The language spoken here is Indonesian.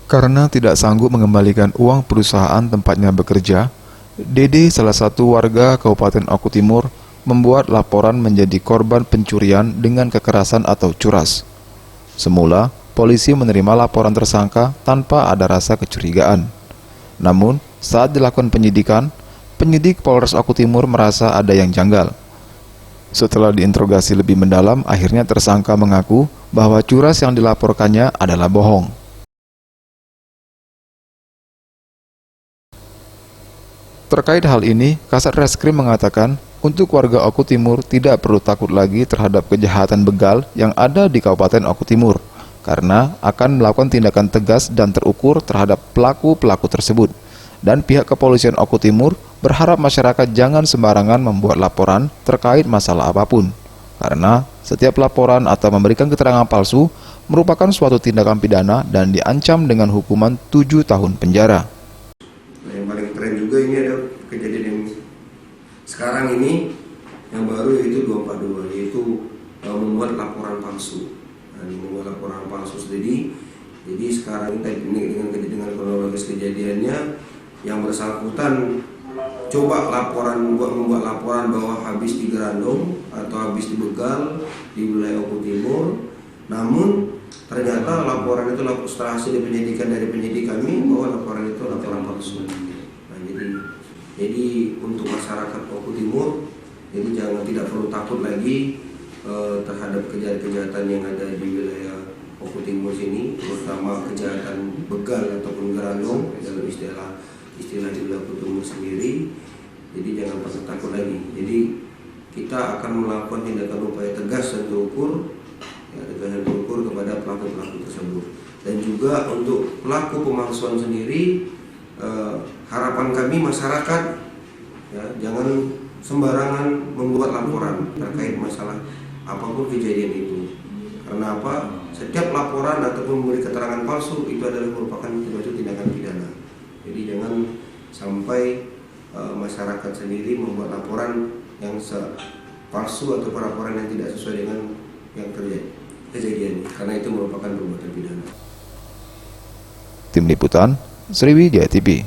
Karena tidak sanggup mengembalikan uang perusahaan tempatnya bekerja, Dede, salah satu warga Kabupaten Oku Timur, membuat laporan menjadi korban pencurian dengan kekerasan atau curas. Semula, polisi menerima laporan tersangka tanpa ada rasa kecurigaan. Namun, saat dilakukan penyidikan, penyidik Polres Oku Timur merasa ada yang janggal. Setelah diinterogasi lebih mendalam, akhirnya tersangka mengaku bahwa curas yang dilaporkannya adalah bohong. Terkait hal ini, Kasat Reskrim mengatakan untuk warga Oku Timur tidak perlu takut lagi terhadap kejahatan begal yang ada di Kabupaten Oku Timur, karena akan melakukan tindakan tegas dan terukur terhadap pelaku-pelaku tersebut. Dan pihak kepolisian Oku Timur berharap masyarakat jangan sembarangan membuat laporan terkait masalah apapun, karena setiap laporan atau memberikan keterangan palsu merupakan suatu tindakan pidana dan diancam dengan hukuman 7 tahun penjara. Yang paling keren juga ini ada kejadian yang sekarang ini yang baru yaitu 242, yaitu membuat laporan palsu. Membuat laporan palsu sendiri. Jadi sekarang ini dengan kronologis kejadiannya, yang bersangkutan coba membuat laporan bahwa habis di Gerandong atau habis dibegal di wilayah Oku Timur. Namun ternyata laporan itu setelah hasil penyidikan dari penyidik kami bahwa laporan itu laporan palsu. Nah, jadi untuk masyarakat Oku Timur, jadi tidak perlu takut lagi terhadap kejahatan yang ada di wilayah Oku Timur sini, terutama kejahatan begal ataupun gerandong dalam istilah di wilayah Oku Timur sendiri. Jadi jangan pernah takut lagi. Jadi kita akan melakukan tindakan upaya tegas dan terukur, kepada pelaku-pelaku tersebut. Dan juga untuk pelaku pemalsuan sendiri, harapan kami masyarakat jangan sembarangan membuat laporan terkait masalah apapun kejadian itu. Karena apa? Setiap laporan ataupun memberi keterangan palsu itu adalah merupakan suatu tindakan pidana. Jadi jangan sampai masyarakat sendiri membuat laporan yang palsu atau laporan yang tidak sesuai dengan yang kejadian, karena itu merupakan perbuatan pidana. Tim Liputan, Sriwijaya TV.